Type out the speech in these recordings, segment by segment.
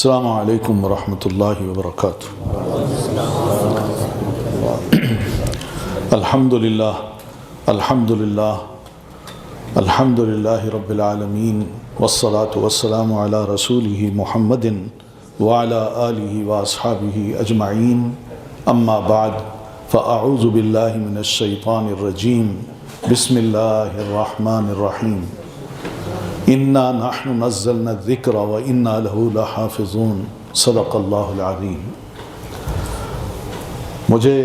السلام علیکم ورحمۃ اللہ وبرکاتہ۔ الحمدللہ الحمدللہ الحمدللہ رب العالمین والصلاة والسلام علی رسولہ محمد وعلی آلہ واصحابہ اجمعین، اما بعد فاعوذ باللہ من الشیطان الرجیم، بسم اللہ الرحمن الرحیم۔ انا نحن نزلنا الذکر وانا لہ لحافظون، صدق اللہ العظیم۔ مجھے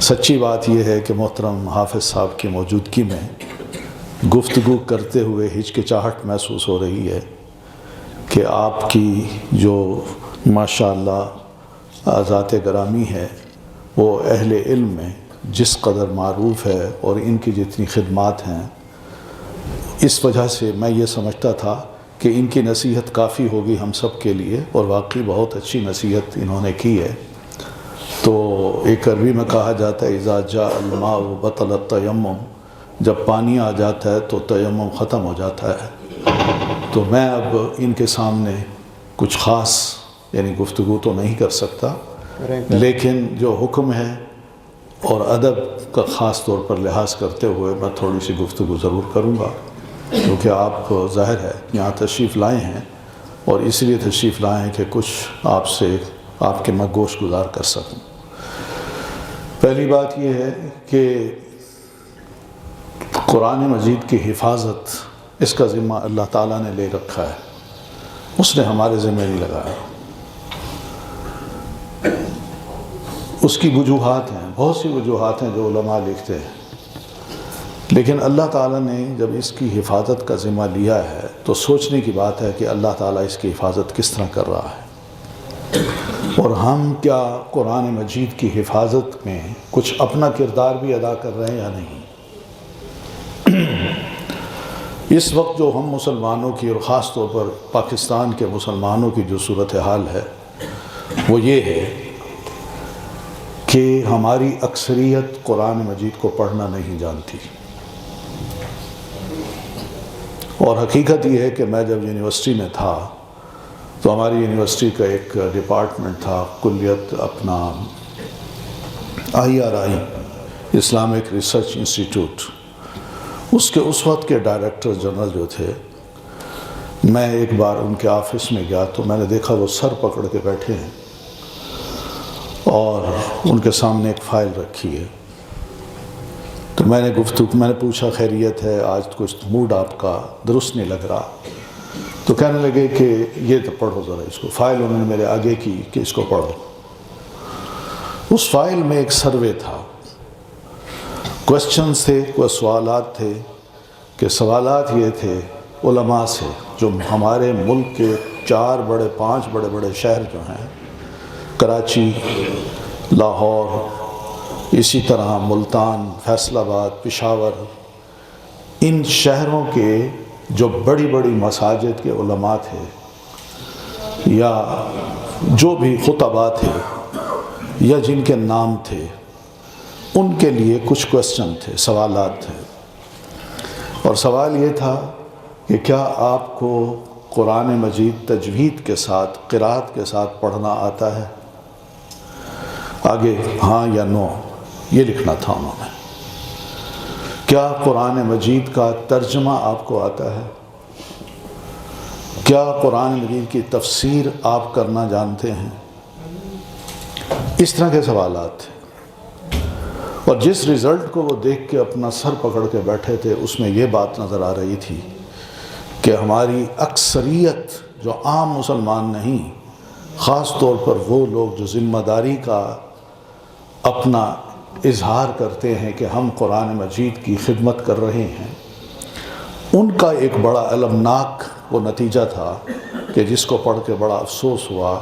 سچی بات یہ ہے کہ محترم حافظ صاحب کی موجودگی میں گفتگو کرتے ہوئے ہچکچاہٹ محسوس ہو رہی ہے کہ آپ کی جو ماشاءاللہ ذات گرامی ہے وہ اہل علم میں جس قدر معروف ہے اور ان کی جتنی خدمات ہیں، اس وجہ سے میں یہ سمجھتا تھا کہ ان کی نصیحت کافی ہوگی ہم سب کے لیے، اور واقعی بہت اچھی نصیحت انہوں نے کی ہے۔ تو ایک عربی میں کہا جاتا ہے اذا جاء الماء بطل التیمم، جب پانی آ جاتا ہے تو تیمم ختم ہو جاتا ہے۔ تو میں اب ان کے سامنے کچھ خاص گفتگو تو نہیں کر سکتا، لیکن جو حکم ہے اور ادب کا خاص طور پر لحاظ کرتے ہوئے میں تھوڑی سی گفتگو ضرور کروں گا، کیونکہ آپ ظاہر ہے یہاں تشریف لائے ہیں اور اس لیے تشریف لائے ہیں کہ کچھ آپ سے آپ کے میں گوش گزار کر سکوں۔ پہلی بات یہ ہے کہ قرآن مجید کی حفاظت، اس کا ذمہ اللہ تعالیٰ نے لے رکھا ہے، اس نے ہمارے ذمہ نہیں لگایا۔ اس کی وجوہات ہیں، بہت سی وجوہات ہیں جو علماء لکھتے ہیں، لیکن اللہ تعالیٰ نے جب اس کی حفاظت کا ذمہ لیا ہے تو سوچنے کی بات ہے کہ اللہ تعالیٰ اس کی حفاظت کس طرح کر رہا ہے، اور ہم کیا قرآن مجید کی حفاظت میں کچھ اپنا کردار بھی ادا کر رہے ہیں یا نہیں۔ اس وقت جو ہم مسلمانوں کی اور خاص طور پر پاکستان کے مسلمانوں کی جو صورتحال ہے وہ یہ ہے کہ ہماری اکثریت قرآن مجید کو پڑھنا نہیں جانتی، اور حقیقت یہ ہے کہ میں جب یونیورسٹی میں تھا تو ہماری یونیورسٹی کا ایک ڈپارٹمنٹ تھا، کلیت اپنا IRI اسلامک ریسرچ انسٹیٹیوٹ، اس کے اس وقت کے ڈائریکٹر جنرل جو تھے، میں ایک بار ان کے آفس میں گیا تو میں نے دیکھا وہ سر پکڑ کے بیٹھے ہیں اور ان کے سامنے ایک فائل رکھی ہے۔ تو میں نے پوچھا خیریت ہے، آج کچھ موڈ آپ کا درست نہیں لگ رہا؟ تو کہنے لگے کہ یہ تو پڑھو ذرا اس کو۔ فائل انہوں نے میرے آگے کی کہ اس کو پڑھو۔ اس فائل میں ایک سروے تھا، کوسچنز تھے، کوئی سوالات تھے، کہ سوالات یہ تھے علماء سے جو ہمارے ملک کے 5 بڑے بڑے شہر جو ہیں، کراچی، لاہور، اسی طرح ملتان، فیصل آباد، پشاور، ان شہروں کے جو بڑی بڑی مساجد کے علماء تھے یا جو بھی خطباء تھے یا جن کے نام تھے، ان کے لیے کچھ کوسچن تھے، سوالات تھے، اور سوال یہ تھا کہ کیا آپ کو قرآن مجید تجوید کے ساتھ، قرات کے ساتھ پڑھنا آتا ہے؟ آگے ہاں یا نو یہ لکھنا تھا انہوں نے۔ کیا قرآن مجید کا ترجمہ آپ کو آتا ہے؟ کیا قرآن مجید کی تفسیر آپ کرنا جانتے ہیں؟ اس طرح کے سوالات تھے، اور جس رزلٹ کو وہ دیکھ کے اپنا سر پکڑ کے بیٹھے تھے اس میں یہ بات نظر آ رہی تھی کہ ہماری اکثریت جو عام مسلمان نہیں، خاص طور پر وہ لوگ جو ذمہ داری کا اپنا اظہار کرتے ہیں کہ ہم قرآن مجید کی خدمت کر رہے ہیں، ان کا ایک بڑا المناک وہ نتیجہ تھا کہ جس کو پڑھ کے بڑا افسوس ہوا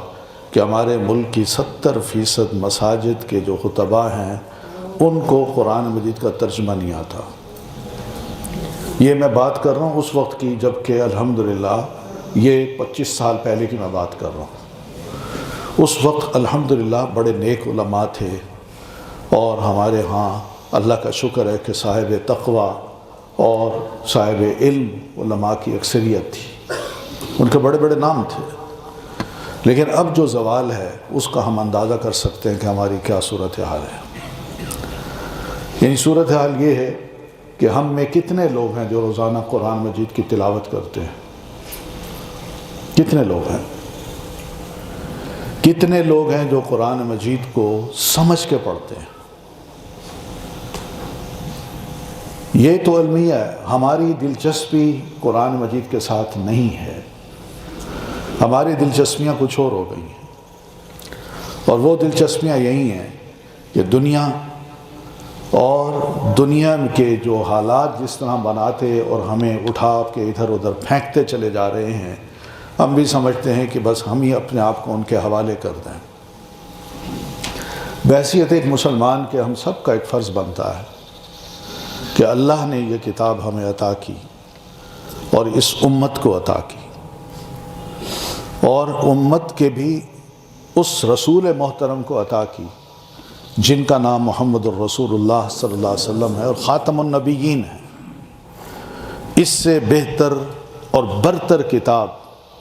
کہ ہمارے ملک کی 70% مساجد کے جو خطباء ہیں ان کو قرآن مجید کا ترجمہ نہیں آتا۔ یہ میں بات کر رہا ہوں اس وقت کی، جب کہ الحمدللہ یہ 25 سال پہلے کی میں بات کر رہا ہوں۔ اس وقت الحمدللہ بڑے نیک علماء تھے، اور ہمارے ہاں اللہ کا شکر ہے کہ صاحب تقوی اور صاحب علم علماء کی اکثریت تھی، ان کے بڑے بڑے نام تھے، لیکن اب جو زوال ہے اس کا ہم اندازہ کر سکتے ہیں کہ ہماری کیا صورتحال ہے۔ یعنی صورتحال یہ ہے کہ ہم میں کتنے لوگ ہیں جو روزانہ قرآن مجید کی تلاوت کرتے ہیں؟ کتنے لوگ ہیں؟ کتنے لوگ ہیں جو قرآن مجید کو سمجھ کے پڑھتے ہیں؟ یہ تو المیہ ہے، ہماری دلچسپی قرآن مجید کے ساتھ نہیں ہے، ہماری دلچسپیاں کچھ اور ہو گئی ہیں، اور وہ دلچسپیاں یہی ہیں کہ دنیا اور دنیا کے جو حالات جس طرح بناتے اور ہمیں اٹھا کے ادھر ادھر پھینکتے چلے جا رہے ہیں، ہم بھی سمجھتے ہیں کہ بس ہم ہی اپنے آپ کو ان کے حوالے کر دیں۔ بحیثیت ایک مسلمان کے ہم سب کا ایک فرض بنتا ہے کہ اللہ نے یہ کتاب ہمیں عطا کی اور اس امت کو عطا کی، اور امت کے بھی اس رسول محترم کو عطا کی جن کا نام محمد الرسول اللہ صلی اللہ علیہ وسلم ہے اور خاتم النبیین ہے۔ اس سے بہتر اور برتر کتاب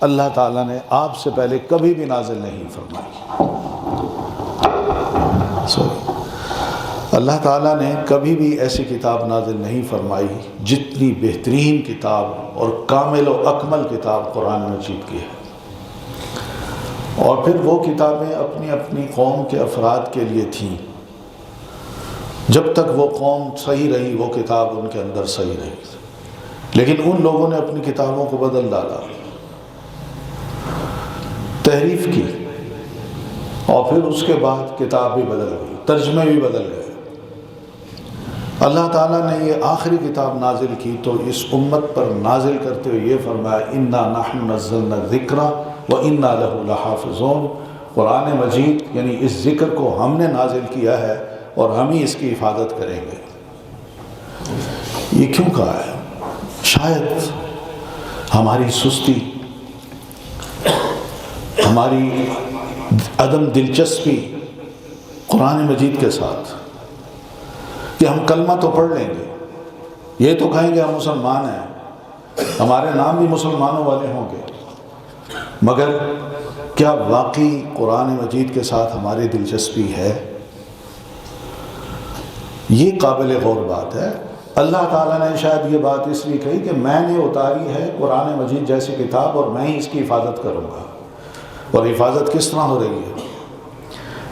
اللہ تعالیٰ نے آپ سے پہلے کبھی بھی نازل نہیں فرمائی۔ اللہ تعالیٰ نے کبھی بھی ایسی کتاب نازل نہیں فرمائی جتنی بہترین کتاب اور کامل و اکمل کتاب قرآن مجید کی ہے۔ اور پھر وہ کتابیں اپنی اپنی قوم کے افراد کے لیے تھیں، جب تک وہ قوم صحیح رہی وہ کتاب ان کے اندر صحیح رہی، لیکن ان لوگوں نے اپنی کتابوں کو بدل ڈالا، تحریف کی، اور پھر اس کے بعد کتاب بھی بدل گئی، ترجمے بھی بدل گئے۔ اللہ تعالیٰ نے یہ آخری کتاب نازل کی تو اس امت پر نازل کرتے ہوئے یہ فرمایا اِنَّا نَحْنُ نَزَّلْنَا الذِّكْرَ وَإِنَّا لَهُ لَحَافِظُونَ۔ قرآن مجید یعنی اس ذکر کو ہم نے نازل کیا ہے اور ہم ہی اس کی حفاظت کریں گے۔ یہ کیوں کہا ہے؟ شاید ہماری سستی، ہماری عدم دلچسپی قرآن مجید کے ساتھ، کہ ہم کلمہ تو پڑھ لیں گے، یہ تو کہیں گے ہم مسلمان ہیں، ہمارے نام بھی مسلمانوں والے ہوں گے، مگر کیا واقعی قرآن مجید کے ساتھ ہماری دلچسپی ہے؟ یہ قابل غور بات ہے۔ اللہ تعالیٰ نے شاید یہ بات اس لیے کہی کہ میں نے اتاری ہے قرآن مجید جیسی کتاب اور میں ہی اس کی حفاظت کروں گا۔ اور حفاظت کس طرح ہو رہی ہے؟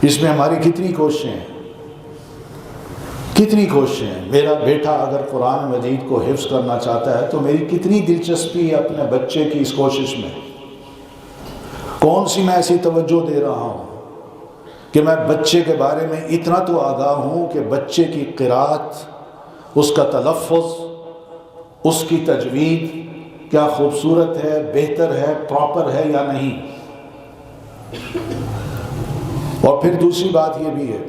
اس میں ہماری کتنی کوششیں ہیں، کتنی کوششیں ہیں۔ میرا بیٹا اگر قرآن مجید کو حفظ کرنا چاہتا ہے تو میری کتنی دلچسپی ہے اپنے بچے کی اس کوشش میں، کون سی میں ایسی توجہ دے رہا ہوں کہ میں بچے کے بارے میں اتنا تو آگاہ ہوں کہ بچے کی قرات، اس کا تلفظ، اس کی تجوید کیا خوبصورت ہے، بہتر ہے، پراپر ہے یا نہیں۔ اور پھر دوسری بات یہ بھی ہے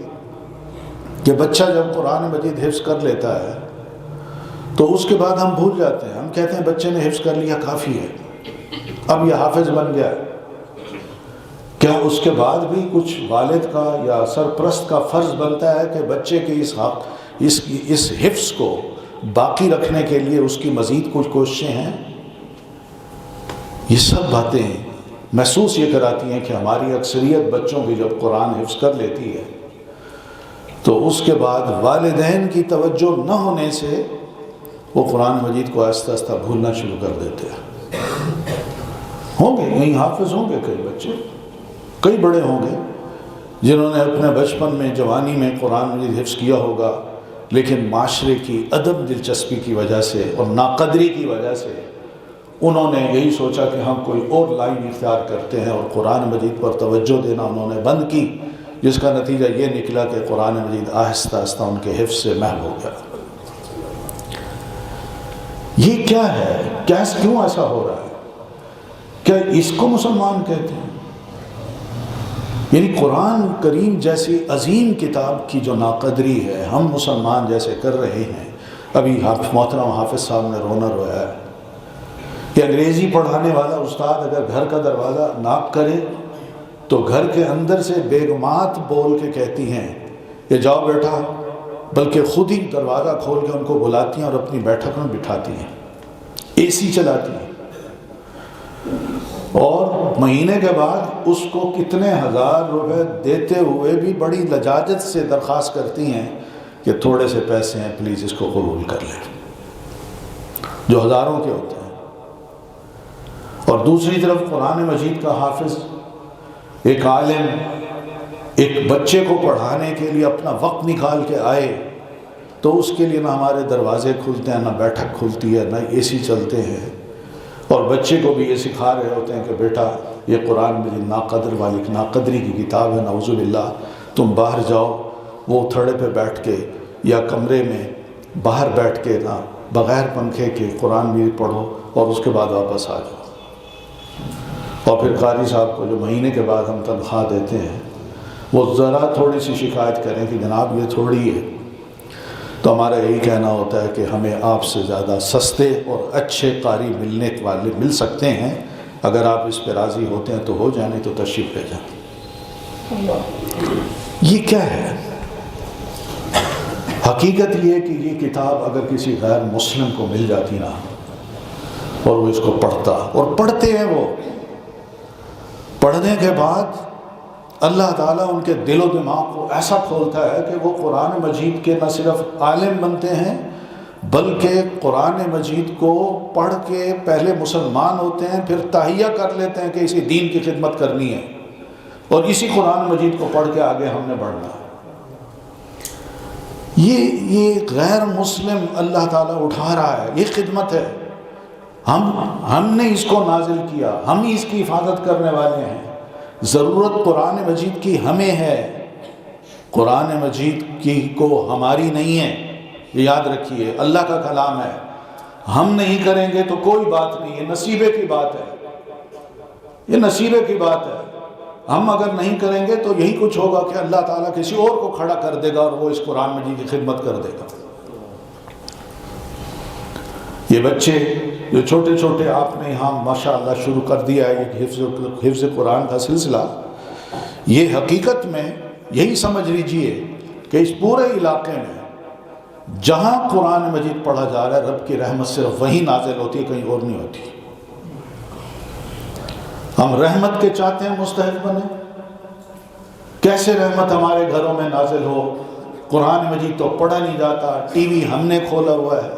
کہ بچہ جب قرآن مجید حفظ کر لیتا ہے تو اس کے بعد ہم بھول جاتے ہیں، ہم کہتے ہیں بچے نے حفظ کر لیا کافی ہے، اب یہ حافظ بن گیا ہے۔ کیا اس کے بعد بھی کچھ والد کا یا سرپرست کا فرض بنتا ہے کہ بچے کے اس حفظ کو باقی رکھنے کے لیے اس کی مزید کچھ کوششیں ہیں؟ یہ سب باتیں محسوس یہ کراتی ہیں کہ ہماری اکثریت بچوں کی جب قرآن حفظ کر لیتی ہے تو اس کے بعد والدین کی توجہ نہ ہونے سے وہ قرآن مجید کو آہستہ آہستہ بھولنا شروع کر دیتے ہیں۔ ہوں گے یہیں حافظ ہوں گے کئی بچے، کئی بڑے ہوں گے جنہوں نے اپنے بچپن میں، جوانی میں قرآن مجید حفظ کیا ہوگا، لیکن معاشرے کی عدم دلچسپی کی وجہ سے اور ناقدری کی وجہ سے انہوں نے یہی سوچا کہ ہم کوئی اور لائن اختیار کرتے ہیں اور قرآن مجید پر توجہ دینا انہوں نے بند کی، جس کا نتیجہ یہ نکلا کہ قرآن مجید آہستہ آہستہ ان کے حفظ سے محو ہو گیا۔ یہ کیا ہے؟ کیوں ایسا ہو رہا ہے؟ کیا اس کو مسلمان کہتے ہیں؟ یعنی قرآن کریم جیسی عظیم کتاب کی جو ناقدری ہے ہم مسلمان جیسے کر رہے ہیں۔ ابھی محترم حافظ صاحب نے رونا رویا ہے کہ انگریزی پڑھانے والا استاد اگر گھر کا دروازہ ناک کرے تو گھر کے اندر سے بیگمات بول کے کہتی ہیں کہ جاؤ بیٹا، بلکہ خود ہی دروازہ کھول کے ان کو بلاتی ہیں اور اپنی بیٹھک میں بٹھاتی ہیں، اے سی چلاتی ہیں۔ اور مہینے کے بعد اس کو کتنے ہزار روپے دیتے ہوئے بھی بڑی لجاجت سے درخواست کرتی ہیں کہ تھوڑے سے پیسے ہیں پلیز اس کو قبول کر لیں، جو ہزاروں کے ہوتے ہیں۔ اور دوسری طرف قرآن مجید کا حافظ، ایک عالم ایک بچے کو پڑھانے کے لیے اپنا وقت نکال کے آئے تو اس کے لیے نہ ہمارے دروازے کھلتے ہیں، نہ بیٹھک کھلتی ہے، نہ اے سی چلتے ہیں، اور بچے کو بھی یہ سکھا رہے ہوتے ہیں کہ بیٹا یہ قرآن مجید ناقدر والی ناقدری کی کتاب ہے، نعوذ باللہ، تم باہر جاؤ، وہ تھڑے پہ بیٹھ کے یا کمرے میں باہر بیٹھ کے نہ بغیر پنکھے کے قرآن مجید پڑھو اور اس کے بعد واپس آ جاؤ۔ اور پھر قاری صاحب کو جو مہینے کے بعد ہم تنخواہ دیتے ہیں وہ ذرا تھوڑی سی شکایت کریں کہ جناب یہ تھوڑی ہے، تو ہمارا یہی کہنا ہوتا ہے کہ ہمیں آپ سے زیادہ سستے اور اچھے قاری ملنے والے مل سکتے ہیں، اگر آپ اس پہ راضی ہوتے ہیں تو ہو جائیں، نہیں تو تشریف لے جائیں۔ یہ کیا ہے؟ حقیقت یہ ہے کہ یہ کتاب اگر کسی غیر مسلم کو مل جاتی نا اور وہ اس کو پڑھتا، اور پڑھتے ہیں، وہ پڑھنے کے بعد اللہ تعالیٰ ان کے دل و دماغ کو ایسا کھولتا ہے کہ وہ قرآن مجید کے نہ صرف عالم بنتے ہیں بلکہ قرآن مجید کو پڑھ کے پہلے مسلمان ہوتے ہیں، پھر تہیہ کر لیتے ہیں کہ اسی دین کی خدمت کرنی ہے اور اسی قرآن مجید کو پڑھ کے آگے ہم نے بڑھنا ہے۔ یہ غیر مسلم اللہ تعالیٰ اٹھا رہا ہے، یہ خدمت ہے، ہم نے اس کو نازل کیا، ہم ہی اس کی حفاظت کرنے والے ہیں۔ ضرورت قرآن مجید کی ہمیں ہے، قرآن مجید کی کو ہماری نہیں ہے، یہ یاد رکھیے، اللہ کا کلام ہے، ہم نہیں کریں گے تو کوئی بات نہیں، یہ نصیبے کی بات ہے، یہ نصیبے کی بات ہے۔ ہم اگر نہیں کریں گے تو یہی کچھ ہوگا کہ اللہ تعالیٰ کسی اور کو کھڑا کر دے گا اور وہ اس قرآن مجید کی خدمت کر دے گا۔ یہ بچے جو چھوٹے چھوٹے آپ نے یہاں ماشاءاللہ شروع کر دیا ہے یہ حفظ قرآن کا سلسلہ، یہ حقیقت میں یہی سمجھ لیجئے کہ اس پورے علاقے میں جہاں قرآن مجید پڑھا جا رہا ہے رب کی رحمت صرف وہیں نازل ہوتی ہے، کہیں اور نہیں ہوتی۔ ہم رحمت کے چاہتے ہیں مستحق بنے، کیسے رحمت ہمارے گھروں میں نازل ہو؟ قرآن مجید تو پڑھا نہیں جاتا، ٹی وی ہم نے کھولا ہوا ہے،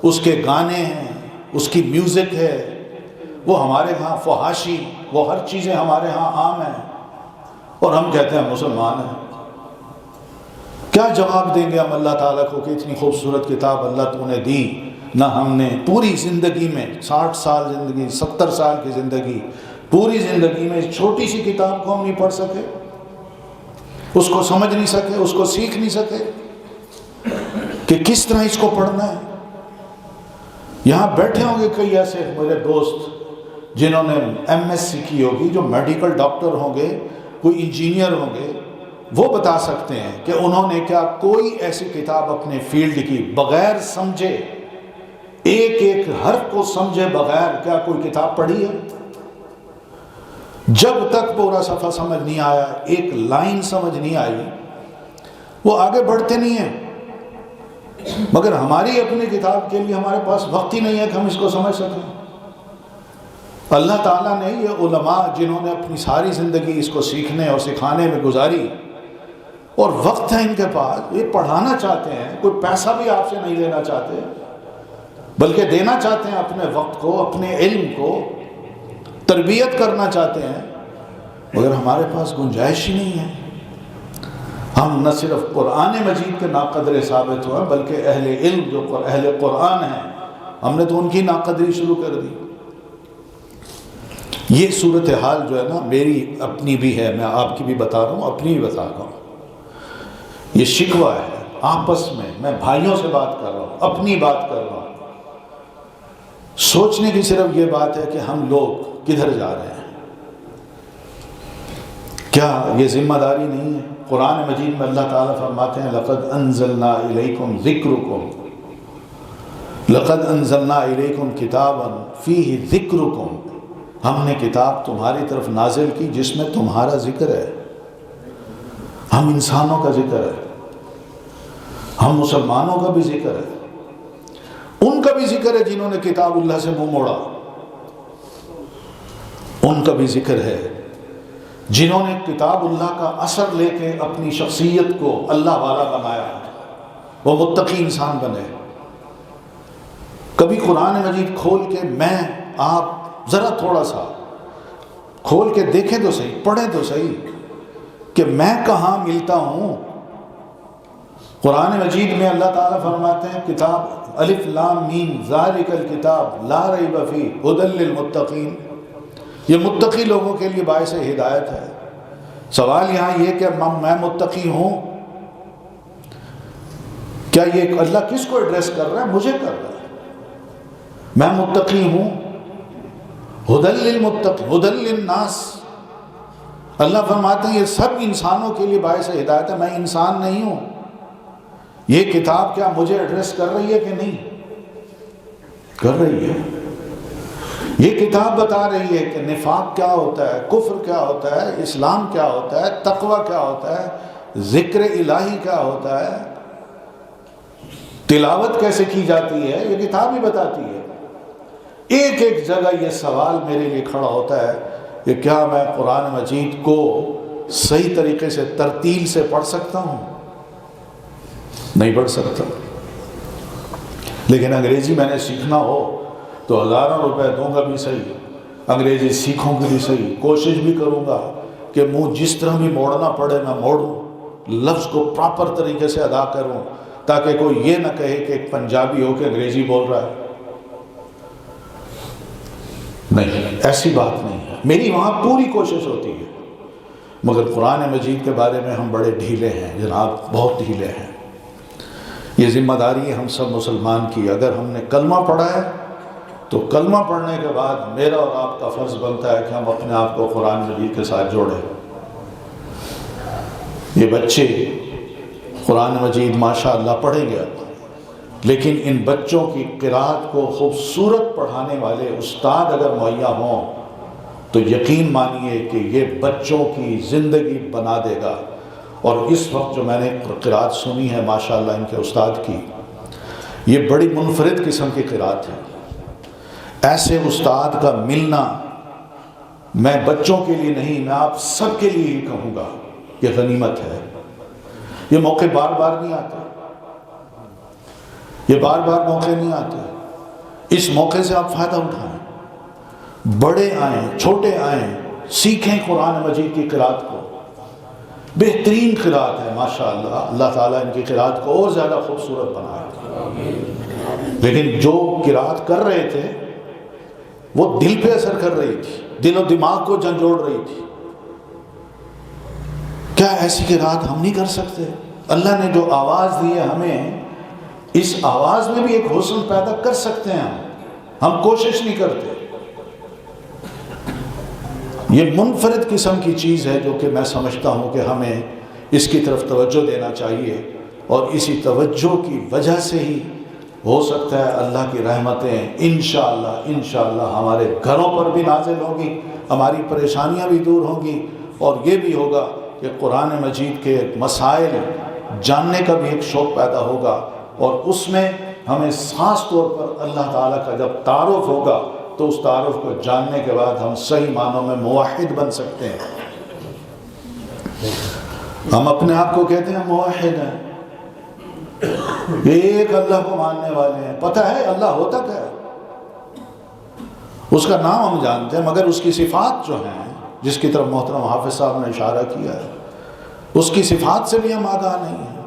اس کے گانے ہیں، اس کی میوزک ہے، وہ ہمارے ہاں فحاشی، وہ ہر چیزیں ہمارے ہاں عام ہیں، اور ہم کہتے ہیں مسلمان ہیں۔ کیا جواب دیں گے ہم اللہ تعالیٰ کو کہ اتنی خوبصورت کتاب اللہ تو نے دی، نہ ہم نے پوری زندگی میں 60 سال زندگی، 70 سال کی زندگی، پوری زندگی میں اس چھوٹی سی کتاب کو ہم نہیں پڑھ سکے، اس کو سمجھ نہیں سکے، اس کو سیکھ نہیں سکے کہ کس طرح اس کو پڑھنا ہے۔ یہاں بیٹھے ہوں گے کئی ایسے میرے دوست جنہوں نے MS کی ہوگی، جو میڈیکل ڈاکٹر ہوں گے، کوئی انجینئر ہوں گے، وہ بتا سکتے ہیں کہ انہوں نے کیا کوئی ایسی کتاب اپنے فیلڈ کی بغیر سمجھے، ایک ایک حرف کو سمجھے بغیر کیا کوئی کتاب پڑھی ہے؟ جب تک پورا صفحہ سمجھ نہیں آیا، ایک لائن سمجھ نہیں آئی، وہ آگے بڑھتے نہیں ہیں۔ مگر ہماری اپنی کتاب کے لیے ہمارے پاس وقت ہی نہیں ہے کہ ہم اس کو سمجھ سکیں۔ اللہ تعالیٰ نے یہ علماء جنہوں نے اپنی ساری زندگی اس کو سیکھنے اور سکھانے میں گزاری، اور وقت ہے ان کے پاس، یہ پڑھانا چاہتے ہیں، کوئی پیسہ بھی آپ سے نہیں لینا چاہتے بلکہ دینا چاہتے ہیں اپنے وقت کو، اپنے علم کو، تربیت کرنا چاہتے ہیں، مگر ہمارے پاس گنجائش ہی نہیں ہے۔ ہم نہ صرف قرآن مجید کے ناقدر ثابت ہوئے بلکہ اہل علم جو اہل قرآن ہیں، ہم نے تو ان کی ناقدری شروع کر دی۔ یہ صورتحال جو ہے نا میری اپنی بھی ہے، میں آپ کی بھی بتا رہا ہوں، اپنی بھی بتا رہا ہوں۔ یہ شکوہ ہے آپس میں بھائیوں سے بات کر رہا ہوں، اپنی بات کر رہا ہوں۔ سوچنے کی صرف یہ بات ہے کہ ہم لوگ کدھر جا رہے ہیں؟ کیا یہ ذمہ داری نہیں ہے؟ قرآن مجید میں اللہ تعالیٰ فرماتے ہیں لَقَدْ أَنزَلْنَا إِلَيْكُمْ ذِكْرُكُمْ، لَقَدْ أَنزَلْنَا إِلَيْكُمْ كِتَابًا فِيهِ ذِكْرُكُمْ، ہم نے کتاب تمہاری طرف نازل کی جس میں تمہارا ذکر ہے۔ ہم انسانوں کا ذکر ہے، ہم مسلمانوں کا بھی ذکر ہے، ان کا بھی ذکر ہے جنہوں نے کتاب اللہ سے منہ موڑا۔ ان کا بھی ذکر ہے جنہوں نے کتاب اللہ کا اثر لے کے اپنی شخصیت کو اللہ والا بنایا، وہ متقی انسان بنے۔ کبھی قرآن مجید کھول کے میں آپ ذرا تھوڑا سا کھول کے دیکھیں تو صحیح، پڑھیں تو صحیح کہ میں کہاں ملتا ہوں۔ قرآن مجید میں اللہ تعالیٰ فرماتے ہیں کتاب الف لام میم ذالک الکتاب لا ریب فیہ ھدی للمتقین، یہ متقی لوگوں کے لیے باعث ہدایت ہے۔ سوال یہاں یہ کہ میں متقی ہوں، کیا یہ اللہ کس کو ایڈریس کر رہا ہے؟ مجھے کر رہا ہے۔ میں متقی ہوں، ھدی للمتقین ھدی للناس، اللہ فرماتے ہیں یہ سب انسانوں کے لیے باعث ہدایت ہے۔ میں انسان نہیں ہوں، یہ کتاب کیا مجھے ایڈریس کر رہی ہے کہ نہیں؟ کر رہی ہے۔ یہ کتاب بتا رہی ہے کہ نفاق کیا ہوتا ہے، کفر کیا ہوتا ہے، اسلام کیا ہوتا ہے، تقوی کیا ہوتا ہے، ذکر الہی کیا ہوتا ہے، تلاوت کیسے کی جاتی ہے، یہ کتاب ہی بتاتی ہے۔ ایک ایک جگہ یہ سوال میرے لیے کھڑا ہوتا ہے کہ کیا میں قرآن مجید کو صحیح طریقے سے ترتیل سے پڑھ سکتا ہوں؟ نہیں پڑھ سکتا۔ لیکن انگریزی میں نے سیکھنا ہو تو ہزاروں روپے دوں گا بھی صحیح، انگریزی سیکھوں گی بھی صحیح، کوشش بھی کروں گا کہ منہ جس طرح بھی موڑنا پڑے میں موڑوں، لفظ کو پراپر طریقے سے ادا کروں، تاکہ کوئی یہ نہ کہے کہ ایک پنجابی ہو کے انگریزی بول رہا ہے۔ نہیں، ایسی بات نہیں ہے، میری وہاں پوری کوشش ہوتی ہے، مگر قرآن مجید کے بارے میں ہم بڑے ڈھیلے ہیں جناب، بہت ڈھیلے ہیں۔ یہ ذمہ داری ہے ہم سب مسلمان کی۔ اگر ہم نے کلمہ پڑھا ہے تو کلمہ پڑھنے کے بعد میرا اور آپ کا فرض بنتا ہے کہ ہم اپنے آپ کو قرآن مجید کے ساتھ جوڑیں۔ یہ بچے قرآن مجید ماشاءاللہ پڑھیں گے، لیکن ان بچوں کی قرأت کو خوبصورت پڑھانے والے استاد اگر مہیا ہوں تو یقین مانیے کہ یہ بچوں کی زندگی بنا دے گا۔ اور اس وقت جو میں نے قرأت سنی ہے ماشاءاللہ ان کے استاد کی، یہ بڑی منفرد قسم کی قرأت ہے۔ ایسے استاد کا ملنا میں بچوں کے لیے نہیں، میں آپ سب کے لیے ہی کہوں گا، یہ غنیمت ہے۔ یہ موقع بار بار نہیں آتے، یہ بار بار موقع نہیں آتے۔ اس موقع سے آپ فائدہ اٹھائیں، بڑے آئیں چھوٹے آئیں، سیکھیں قرآن مجید کی قرأت کو۔ بہترین قرأت ہے ماشاءاللہ، اللہ تعالیٰ ان کی قرأت کو اور زیادہ خوبصورت بنائے۔ لیکن جو قرأت کر رہے تھے وہ دل پہ اثر کر رہی تھی، دل و دماغ کو جھنجھوڑ رہی تھی۔ کیا ایسی قرأت ہم نہیں کر سکتے؟ اللہ نے جو آواز دی ہے ہمیں، اس آواز میں بھی ایک حسن پیدا کر سکتے ہیں ہم کوشش نہیں کرتے۔ یہ منفرد قسم کی چیز ہے جو کہ میں سمجھتا ہوں کہ ہمیں اس کی طرف توجہ دینا چاہیے، اور اسی توجہ کی وجہ سے ہی ہو سکتا ہے اللہ کی رحمتیں انشاءاللہ ہمارے گھروں پر بھی نازل ہوں گی، ہماری پریشانیاں بھی دور ہوں گی، اور یہ بھی ہوگا کہ قرآن مجید کے مسائل جاننے کا بھی ایک شوق پیدا ہوگا، اور اس میں ہمیں خاص طور پر اللہ تعالیٰ کا جب تعارف ہوگا تو اس تعارف کو جاننے کے بعد ہم صحیح معنوں میں موحد بن سکتے ہیں۔ ہم اپنے آپ کو کہتے ہیں موحد ہیں، یہ ایک اللہ کو ماننے والے ہیں، پتہ ہے اللہ ہوتا کیا ہے، اس کا نام ہم جانتے ہیں، مگر اس کی صفات جو ہیں جس کی طرف محترم حافظ صاحب نے اشارہ کیا ہے، اس کی صفات سے بھی ہم آگاہ نہیں ہیں،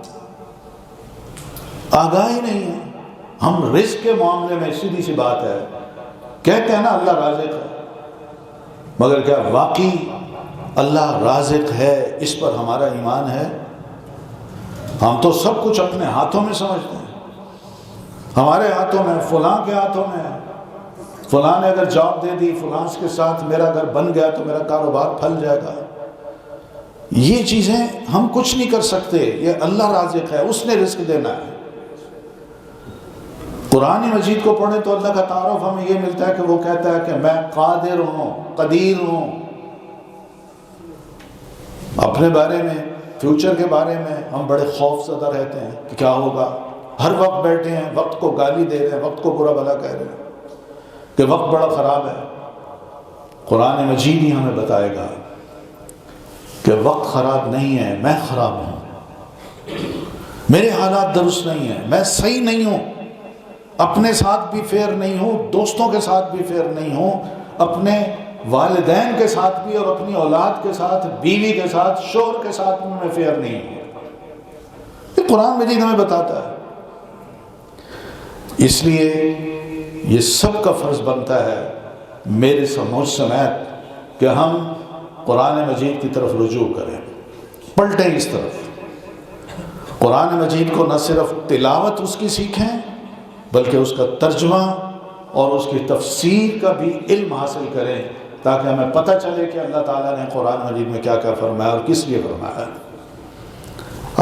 آگاہ ہی نہیں ہیں۔ ہم رزق کے معاملے میں سیدھی سی بات ہے کہتے ہیں نا اللہ رازق ہے، مگر کیا واقعی اللہ رازق ہے اس پر ہمارا ایمان ہے؟ ہم تو سب کچھ اپنے ہاتھوں میں سمجھتے ہیں، ہمارے ہاتھوں میں، فلاں کے ہاتھوں میں، فلاں نے اگر جاب دے دی، فلاں کے ساتھ میرا گھر بن گیا تو میرا کاروبار پھل جائے گا۔ یہ چیزیں ہم کچھ نہیں کر سکتے، یہ اللہ رازق ہے، اس نے رزق دینا ہے۔ قرآن مجید کو پڑھیں تو اللہ کا تعارف ہمیں یہ ملتا ہے کہ وہ کہتا ہے کہ میں قادر ہوں، قدیر ہوں۔ اپنے بارے میں، فیوچر کے بارے میں ہم بڑے خوف زدہ رہتے ہیں کہ کیا ہوگا، ہر وقت بیٹھے ہیں وقت کو گالی دے رہے ہیں، وقت کو برا بھلا کہہ رہے ہیں کہ وقت بڑا خراب ہے۔ قرآن مجید ہی ہمیں بتائے گا کہ وقت خراب نہیں ہے، میں خراب ہوں، میرے حالات درست نہیں ہیں، میں صحیح نہیں ہوں، اپنے ساتھ بھی فیئر نہیں ہوں، دوستوں کے ساتھ بھی فیئر نہیں ہوں، اپنے والدین کے ساتھ بھی اور اپنی اولاد کے ساتھ، بیوی کے ساتھ، شوہر کے ساتھ بھی میں فیئر نہیں ہوں۔ یہ قرآن مجید ہمیں بتاتا ہے۔ اس لیے یہ سب کا فرض بنتا ہے میرے سمجھ سمیت کہ ہم قرآن مجید کی طرف رجوع کریں، پلٹیں اس طرف۔ قرآن مجید کو نہ صرف تلاوت اس کی سیکھیں بلکہ اس کا ترجمہ اور اس کی تفسیر کا بھی علم حاصل کریں، تاکہ ہمیں پتہ چلے کہ اللہ تعالیٰ نے قرآن مجید میں کیا کیا فرمایا اور کس لیے فرمایا ہے۔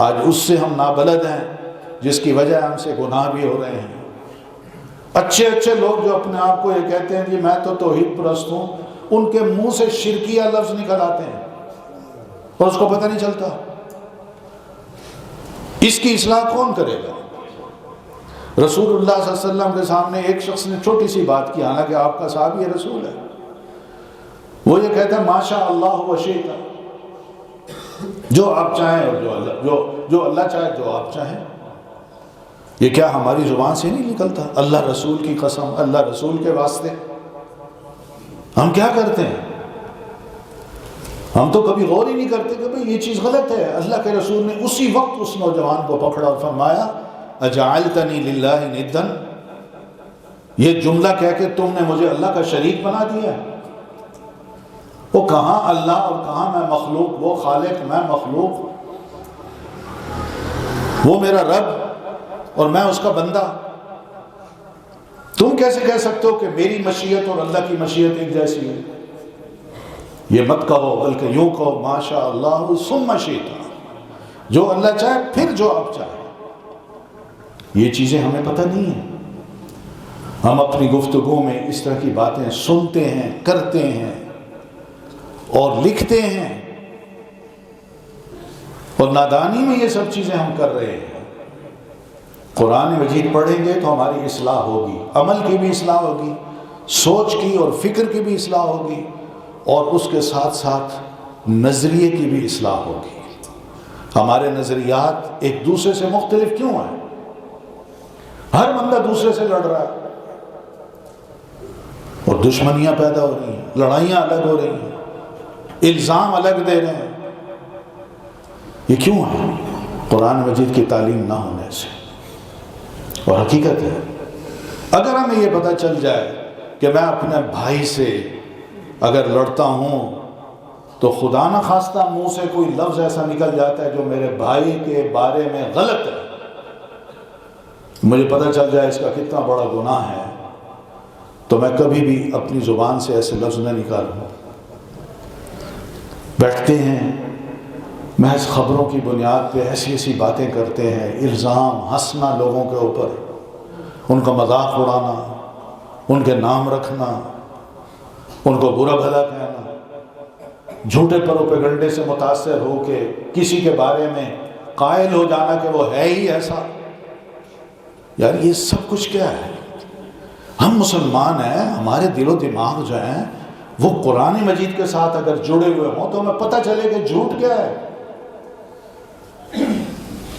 آج اس سے ہم نابلد ہیں جس کی وجہ ہم سے گناہ بھی ہو رہے ہیں۔ اچھے اچھے لوگ جو اپنے آپ کو یہ کہتے ہیں کہ میں تو توحید پرست ہوں، ان کے منہ سے شرکیہ لفظ نکل آتے ہیں اور اس کو پتہ نہیں چلتا۔ اس کی اصلاح کون کرے گا؟ رسول اللہ صلی اللہ علیہ وسلم کے سامنے ایک شخص نے چھوٹی سی بات کی، حالانکہ آپ کا صحابی رسول ہے، وہ یہ کہتا ہے ماشاء اللہ و شئت، جو آپ چاہیں اور جو اللہ چاہے جو آپ چاہیں۔ یہ کیا ہماری زبان سے نہیں نکلتا؟ اللہ رسول کی قسم، اللہ رسول کے واسطے۔ ہم کیا کرتے ہیں؟ ہم تو کبھی غور ہی نہیں کرتے کہ بھئی یہ چیز غلط ہے۔ اللہ کے رسول نے اسی وقت اس نوجوان کو پکڑا اور فرمایا اجعلتنی للہ ندًا، یہ جملہ کہہ کے تم نے مجھے اللہ کا شریک بنا دیا۔ وہ کہاں اللہ اور کہاں میں مخلوق، وہ خالق میں مخلوق، وہ میرا رب اور میں اس کا بندہ۔ تم کیسے کہہ سکتے ہو کہ میری مشیت اور اللہ کی مشیت ایک جیسی ہے؟ یہ مت کہو، بلکہ یوں کہو ماشاء اللہ ثم شئت، جو اللہ چاہے پھر جو آپ چاہے۔ یہ چیزیں ہمیں پتہ نہیں ہیں۔ ہم اپنی گفتگو میں اس طرح کی باتیں سنتے ہیں، کرتے ہیں اور لکھتے ہیں، اور نادانی میں یہ سب چیزیں ہم کر رہے ہیں۔ قرآن مجید پڑھیں گے تو ہماری اصلاح ہوگی، عمل کی بھی اصلاح ہوگی، سوچ کی اور فکر کی بھی اصلاح ہوگی، اور اس کے ساتھ ساتھ نظریے کی بھی اصلاح ہوگی۔ ہمارے نظریات ایک دوسرے سے مختلف کیوں ہیں؟ ہر بندہ دوسرے سے لڑ رہا ہے اور دشمنیاں پیدا ہو رہی ہیں، لڑائیاں الگ ہو رہی ہیں، الزام الگ دے رہے ہیں۔ یہ کیوں ہے؟ قرآن مجید کی تعلیم نہ ہونے سے۔ اور حقیقت ہے اگر ہمیں یہ پتہ چل جائے کہ میں اپنے بھائی سے اگر لڑتا ہوں تو خدا نہ خواستہ منہ سے کوئی لفظ ایسا نکل جاتا ہے جو میرے بھائی کے بارے میں غلط ہے، مجھے پتہ چل جائے اس کا کتنا بڑا گناہ ہے، تو میں کبھی بھی اپنی زبان سے ایسے لفظ نہ نکالوں۔ بیٹھتے ہیں محض خبروں کی بنیاد پہ ایسی ایسی باتیں کرتے ہیں، الزام، ہنسنا لوگوں کے اوپر، ان کا مذاق اڑانا، ان کے نام رکھنا، ان کو برا بھلا کہنا، جھوٹے پروپیگنڈے سے متاثر ہو کے کسی کے بارے میں قائل ہو جانا کہ وہ ہے ہی ایسا۔ یار یہ سب کچھ کیا ہے؟ ہم مسلمان ہیں، ہمارے دل و دماغ جو ہیں وہ قرآن مجید کے ساتھ اگر جڑے ہوئے ہوں تو ہمیں پتہ چلے کہ جھوٹ کیا ہے،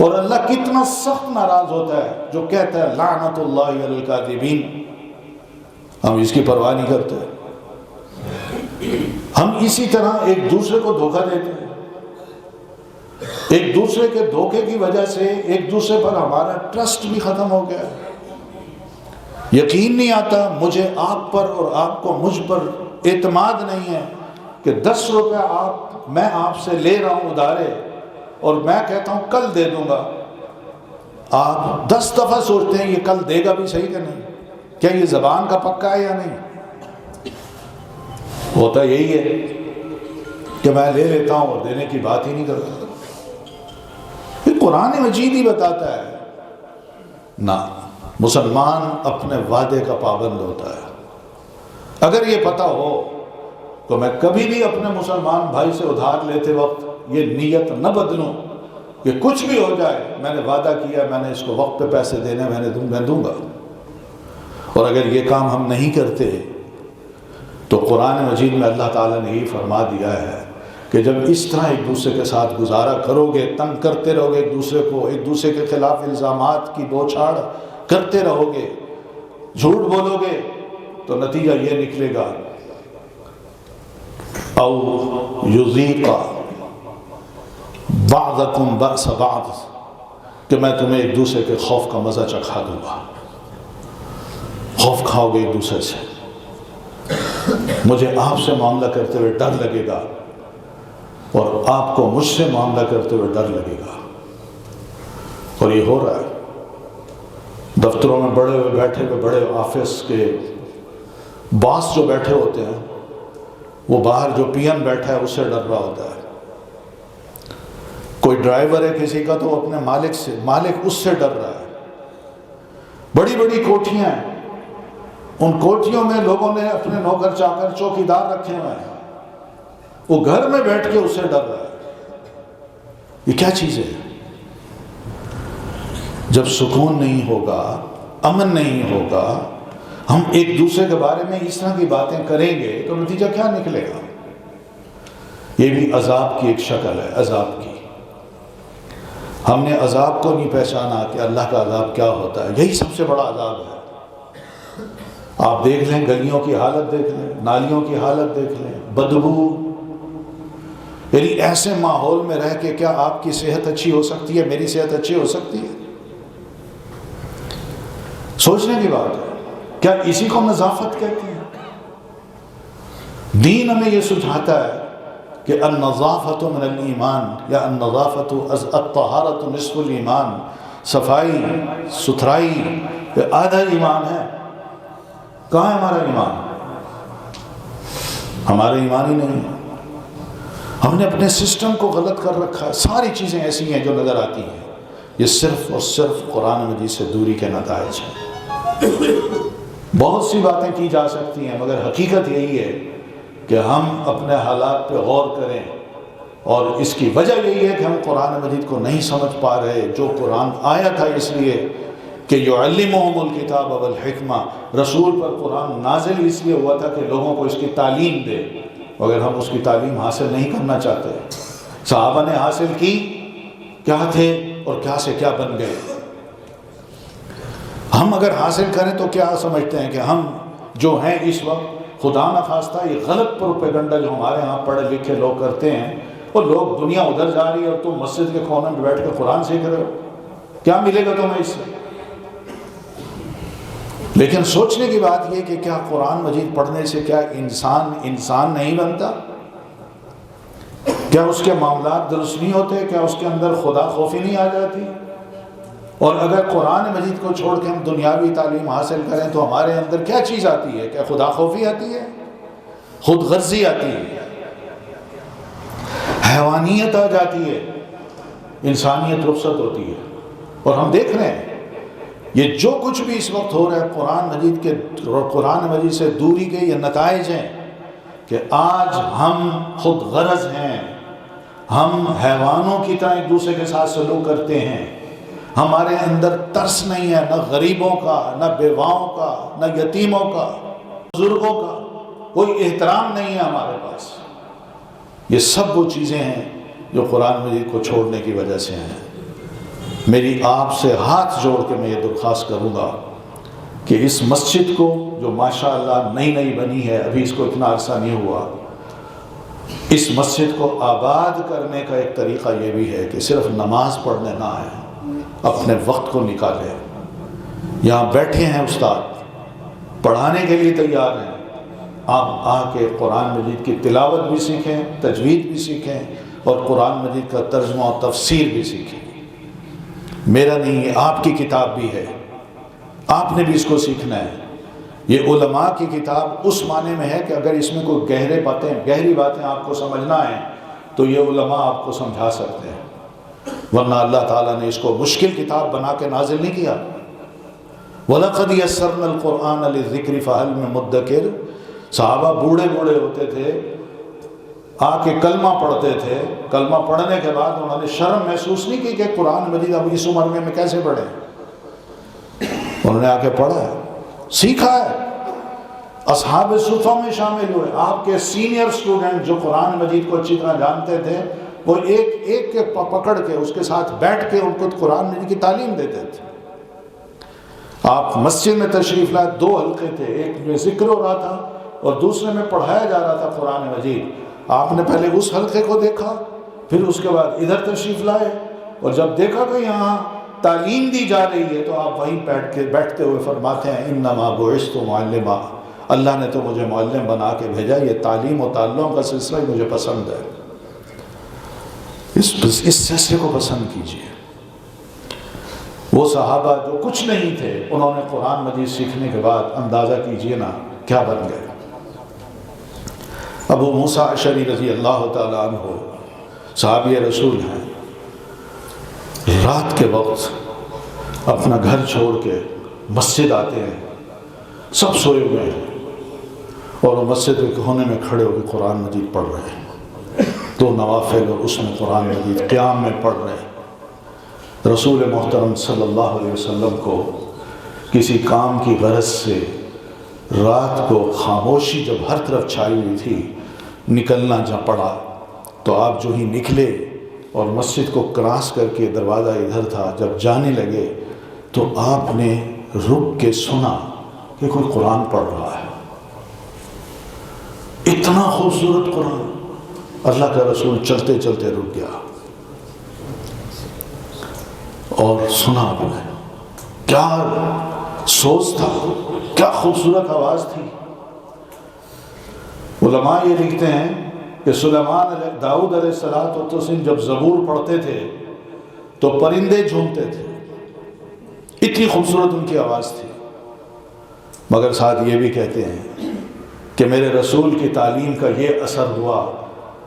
اور اللہ کتنا سخت ناراض ہوتا ہے جو کہتا ہے لعنت اللہ علی الکاذبین۔ ہم اس کی پرواہ نہیں کرتے، ہم اسی طرح ایک دوسرے کو دھوکہ دیتے ہیں، ایک دوسرے کے دھوکے کی وجہ سے ایک دوسرے پر ہمارا ٹرسٹ بھی ختم ہو گیا۔ یقین نہیں آتا، مجھے آپ پر اور آپ کو مجھ پر اعتماد نہیں ہے کہ 10 روپے میں آپ سے لے رہا ہوں ادارے اور میں کہتا ہوں کل دے دوں گا، آپ 10 دفعہ سوچتے ہیں یہ کل دے گا بھی صحیح کہ نہیں، کیا یہ زبان کا پکا ہے یا نہیں؟ ہوتا یہی ہے کہ میں لے لیتا ہوں اور دینے کی بات ہی نہیں کرتا۔ یہ قرآن مجید ہی بتاتا ہے نہ، مسلمان اپنے وعدے کا پابند ہوتا ہے۔ اگر یہ پتہ ہو تو میں کبھی بھی اپنے مسلمان بھائی سے ادھار لیتے وقت یہ نیت نہ بدلوں کہ کچھ بھی ہو جائے میں نے وعدہ کیا، میں نے اس کو وقت پہ پیسے دینے، میں دوں گا۔ اور اگر یہ کام ہم نہیں کرتے تو قرآن مجید میں اللہ تعالیٰ نے یہ فرما دیا ہے کہ جب اس طرح ایک دوسرے کے ساتھ گزارا کرو گے، تنگ کرتے رہو گے ایک دوسرے کو، ایک دوسرے کے خلاف الزامات کی بوچھاڑ کرتے رہو گے، جھوٹ بولو گے، تو نتیجہ یہ نکلے گا او یذیق بعضکم بأس بعض، کہ میں تمہیں ایک دوسرے کے خوف کا مزہ چکھا دوں گا، خوف کھاؤ گے ایک دوسرے سے، مجھے آپ سے معاملہ کرتے ہوئے ڈر لگے گا اور آپ کو مجھ سے معاملہ کرتے ہوئے ڈر لگے گا۔ اور یہ ہو رہا ہے دفتروں میں بڑے ہوئے بیٹھے ہوئے، بڑے آفس کے باس جو بیٹھے ہوتے ہیں، وہ باہر جو پی ایم بیٹھا ہے اس سے ڈر رہا ہوتا ہے، کوئی ڈرائیور ہے کسی کا تو اپنے مالک سے، مالک اس سے ڈر رہا ہے۔ بڑی بڑی کوٹھیاں ہیں، ان کوٹھیوں میں لوگوں نے اپنے نوکر چاکر چوکیدار رکھے ہوئے ہیں، وہ گھر میں بیٹھ کے اس سے ڈر رہا ہے۔ یہ کیا چیز ہے؟ جب سکون نہیں ہوگا، امن نہیں ہوگا، ہم ایک دوسرے کے بارے میں اس طرح کی باتیں کریں گے تو نتیجہ کیا نکلے گا؟ یہ بھی عذاب کی ایک شکل ہے، عذاب کی۔ ہم نے عذاب کو نہیں پہچانا کہ اللہ کا عذاب کیا ہوتا ہے، یہی سب سے بڑا عذاب ہے۔ آپ دیکھ لیں، گلیوں کی حالت دیکھ لیں، نالیوں کی حالت دیکھ لیں، بدبو، یعنی ایسے ماحول میں رہ کے کیا آپ کی صحت اچھی ہو سکتی ہے؟ میری صحت اچھی ہو سکتی ہے؟ سوچنے کی بات ہے، کیا اسی کو نظافت کہتے ہیں؟ دین ہمیں یہ سجھاتا ہے کہ النظافت من الایمان، یا النظافت الطہارت نصف الایمان، صفائی ستھرائی یہ آدھا ایمان ہے۔ کہاں ہے ہمارا ایمان؟ ہمارا ایمان ہی نہیں ہے۔ ہم نے اپنے سسٹم کو غلط کر رکھا ہے، ساری چیزیں ایسی ہیں جو نظر آتی ہیں، یہ صرف اور صرف قرآن مجید سے دوری کے نتائج ہیں۔ بہت سی باتیں کی جا سکتی ہیں، مگر حقیقت یہی ہے کہ ہم اپنے حالات پہ غور کریں، اور اس کی وجہ یہی ہے کہ ہم قرآن مجید کو نہیں سمجھ پا رہے۔ جو قرآن آیا تھا اس لیے کہ یعلمہم الکتاب والحکمہ، رسول پر قرآن نازل اس لیے ہوا تھا کہ لوگوں کو اس کی تعلیم دے، اگر ہم اس کی تعلیم حاصل نہیں کرنا چاہتے، صحابہ نے حاصل کی، کیا تھے اور کیا سے کیا بن گئے، ہم اگر حاصل کریں تو کیا سمجھتے ہیں کہ ہم جو ہیں اس وقت، خدا نخواستہ یہ غلط پروپیگنڈا جو ہمارے ہاں پڑھے لکھے لوگ کرتے ہیں، اور لوگ دنیا ادھر جا رہی ہے اور تم مسجد کے کونے میں بیٹھ کے قرآن سیکھ رہے ہو، کیا ملے گا تمہیں اس سے؟ لیکن سوچنے کی بات یہ کہ کیا قرآن مجید پڑھنے سے کیا انسان نہیں بنتا؟ کیا اس کے معاملات درست نہیں ہوتے؟ کیا اس کے اندر خدا خوفی نہیں آ جاتی؟ اور اگر قرآن مجید کو چھوڑ کے ہم دنیاوی تعلیم حاصل کریں تو ہمارے اندر کیا چیز آتی ہے؟ کیا خدا خوفی آتی ہے؟ خود غرضی آتی ہے؟ حیوانیت آ جاتی ہے؟ انسانیت رخصت ہوتی ہے؟ اور ہم دیکھ رہے ہیں یہ جو کچھ بھی اس وقت ہو رہا ہے قرآن مجید سے دوری کے یہ نتائج ہیں کہ آج ہم خود غرض ہیں، ہم حیوانوں کی طرح ایک دوسرے کے ساتھ سلوک کرتے ہیں، ہمارے اندر ترس نہیں ہے، نہ غریبوں کا، نہ بیواؤں کا، نہ یتیموں کا، بزرگوں کا کوئی احترام نہیں ہے ہمارے پاس۔ یہ سب وہ چیزیں ہیں جو قرآن مجید کو چھوڑنے کی وجہ سے ہیں۔ میری آپ سے ہاتھ جوڑ کے میں یہ درخواست کروں گا کہ اس مسجد کو جو ماشاءاللہ نئی بنی ہے، ابھی اس کو اتنا عرصہ نہیں ہوا، اس مسجد کو آباد کرنے کا ایک طریقہ یہ بھی ہے کہ صرف نماز پڑھنے نہ آئے، اپنے وقت کو نکالیں۔ یہاں بیٹھے ہیں استاد، پڑھانے کے لیے تیار ہیں، آپ آ کے قرآن مجید کی تلاوت بھی سیکھیں، تجوید بھی سیکھیں، اور قرآن مجید کا ترجمہ اور تفسیر بھی سیکھیں۔ میرا نہیں ہے، آپ کی کتاب بھی ہے، آپ نے بھی اس کو سیکھنا ہے۔ یہ علماء کی کتاب اس معنی میں ہے کہ اگر اس میں کوئی گہری باتیں آپ کو سمجھنا ہے تو یہ علماء آپ کو سمجھا سکتے ہیں، ورنہ اللہ تعالیٰ نے اس کو مشکل کتاب بنا کے نازل نہیں کیا۔ وَلَقَدْ يَسَّرْنَا الْقُرْآنَ لِلذِّكْرِ فَهَلْ مِن مُدَّكِرٍ، صحابہ بوڑھے ہوتے تھے، آ کے کلمہ پڑھتے تھے، کلمہ پڑھنے کے بعد انہوں نے شرم محسوس نہیں کی کہ قرآن مجید اب اس عمر میں کیسے پڑھیں، انہوں نے آ کے پڑھا ہے، سیکھا ہے۔ اصحاب صفہ میں شامل ہوئے. آپ کے سینئر اسٹوڈنٹ جو قرآن مجید کو اچھی طرح جانتے تھے وہ ایک ایک کے پکڑ کے اس کے ساتھ بیٹھ کے ان کو قرآن مجید کی تعلیم دیتے تھے. آپ مسجد میں تشریف لائے, 2 حلقے تھے, ایک میں ذکر ہو رہا تھا اور دوسرے میں پڑھایا جا رہا تھا قرآن مجید. آپ نے پہلے اس حلقے کو دیکھا, پھر اس کے بعد ادھر تشریف لائے, اور جب دیکھا کہ یہاں تعلیم دی جا رہی ہے تو آپ وہیں بیٹھتے ہوئے فرماتے ہیں انما بعثت معلما, اللہ نے تو مجھے معلم بنا کے بھیجا, یہ تعلیم و تعلم کا سلسلہ ہی مجھے پسند ہے. اس سلسلے کو پسند کیجیے. وہ صحابہ جو کچھ نہیں تھے انہوں نے قرآن مجید سیکھنے کے بعد اندازہ کیجئے نا کیا بن گئے. ابو موسیٰ اشعری رضی اللہ تعالیٰ عنہ صحابی رسول ہیں, رات کے وقت اپنا گھر چھوڑ کے مسجد آتے ہیں, سب سوئے ہوئے ہیں اور وہ مسجد کے کونے میں کھڑے ہو کے قرآن مجید پڑھ رہے ہیں. 2 نوافل اور اس میں قرآن مجید قیام میں پڑھ رہے ہیں. رسول محترم صلی اللہ علیہ وسلم کو کسی کام کی غرض سے رات کو خاموشی جب ہر طرف چھائی ہوئی تھی نکلنا جا پڑا, تو آپ جو ہی نکلے اور مسجد کو کراس کر کے دروازہ ادھر تھا, جب جانے لگے تو آپ نے رک کے سنا کہ کوئی قرآن پڑھ رہا ہے. اتنا خوبصورت قرآن. اللہ کا رسول چلتے چلتے رک گیا اور سنا آپ نے. کیا سوچ تھا, کیا خوبصورت آواز تھی. علماء یہ لکھتے ہیں کہ داؤد علیہ السلام جب زبور پڑھتے تھے تو پرندے جھومتے تھے, اتنی خوبصورت ان کی آواز تھی. مگر ساتھ یہ بھی کہتے ہیں کہ میرے رسول کی تعلیم کا یہ اثر ہوا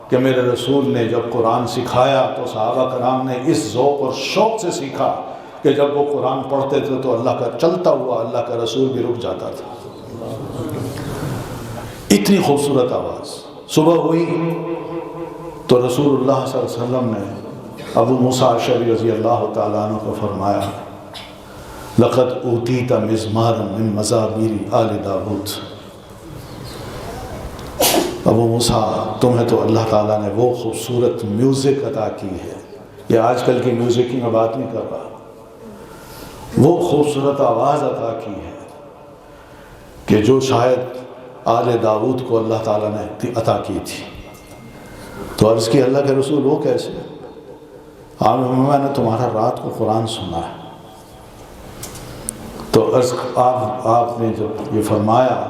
کہ میرے رسول نے جب قرآن سکھایا تو صحابہ کرام نے اس ذوق اور شوق سے سیکھا کہ جب وہ قرآن پڑھتے تھے تو اللہ کا چلتا ہوا اللہ کا رسول بھی رک جاتا تھا. اتنی خوبصورت آواز. صبح ہوئی تو رسول اللہ صلی اللہ علیہ وسلم نے ابو موسیٰ اشعری رضی اللہ تعالیٰ عنہ کو فرمایا لقد اوتیت مزمارا من مزامیر آل داود. ابو موسیٰ تمہیں تو اللہ تعالیٰ نے وہ خوبصورت میوزک عطا کی ہے. یہ آج کل کی میوزک کی میں بات نہیں کر رہا, وہ خوبصورت آواز عطا کی ہے کہ جو شاید آل داود کو اللہ تعالیٰ نے عطا کی تھی. تو عرض کی اللہ کے رسول وہ کیسے؟ میں نے تمہارا رات کو قرآن سنا ہے. تو عرض آپ نے جب یہ فرمایا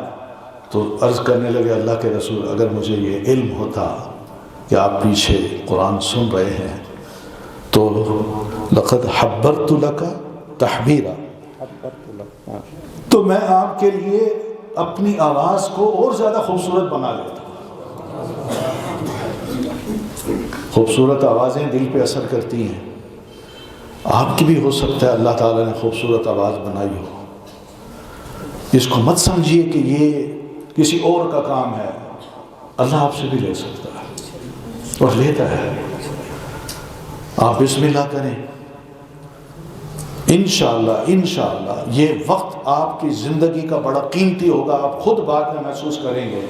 تو عرض کرنے لگے اللہ کے رسول اگر مجھے یہ علم ہوتا کہ آپ پیچھے قرآن سن رہے ہیں تو لقد حبرت لک تحبیرا, تو میں آپ کے لیے اپنی آواز کو اور زیادہ خوبصورت بنا لیتا. خوبصورت آوازیں دل پہ اثر کرتی ہیں. آپ کی بھی ہو سکتا ہے اللہ تعالیٰ نے خوبصورت آواز بنائی ہو. اس کو مت سمجھیے کہ یہ کسی اور کا کام ہے, اللہ آپ سے بھی لے سکتا ہے اور لیتا ہے. آپ بسم اللہ کریں, انشاءاللہ یہ وقت آپ کی زندگی کا بڑا قیمتی ہوگا. آپ خود بعد میں محسوس کریں گے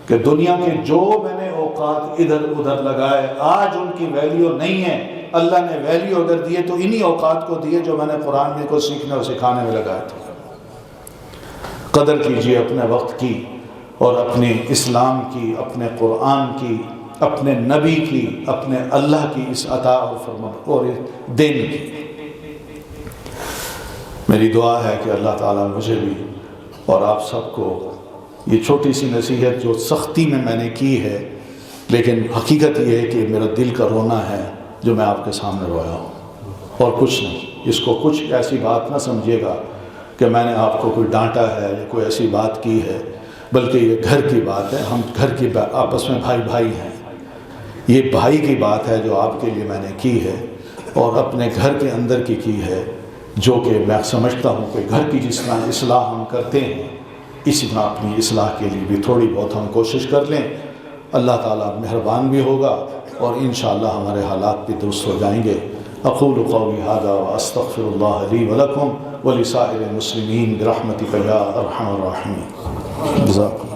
کہ دنیا کے جو میں نے اوقات ادھر ادھر لگائے آج ان کی ویلیو نہیں ہے. اللہ نے ویلیو اگر دیے تو انہی اوقات کو دیے جو میں نے قرآن میں کو سیکھنے اور سکھانے میں لگائے تھے. قدر کیجئے اپنے وقت کی اور اپنے اسلام کی, اپنے قرآن کی, اپنے نبی کی, اپنے اللہ کی اس عطا اور فرمان اور دین کی. میری دعا ہے کہ اللہ تعالیٰ مجھے بھی اور آپ سب کو یہ چھوٹی سی نصیحت جو سختی میں نے کی ہے, لیکن حقیقت یہ ہے کہ میرا دل کا رونا ہے جو میں آپ کے سامنے رویا ہوں اور کچھ نہیں. اس کو کچھ ایسی بات نہ سمجھیے گا کہ میں نے آپ کو کوئی ڈانٹا ہے یا کوئی ایسی بات کی ہے, بلکہ یہ گھر کی بات ہے. ہم گھر کی آپس میں بھائی ہیں. یہ بھائی کی بات ہے جو آپ کے لیے میں نے کی ہے اور اپنے گھر کے اندر کی ہے, جو کہ میں سمجھتا ہوں کہ گھر کی جس طرح اصلاح ہم کرتے ہیں اسی طرح اپنی اصلاح کے لیے بھی تھوڑی بہت ہم کوشش کر لیں. اللہ تعالیٰ مہربان بھی ہوگا اور انشاءاللہ ہمارے حالات بھی درست ہو جائیں گے. اقول قولی ھذا واستغفر اللہ لی ولکم ولسائر المسلمین برحمتک یا ارحم الراحمین. جزاک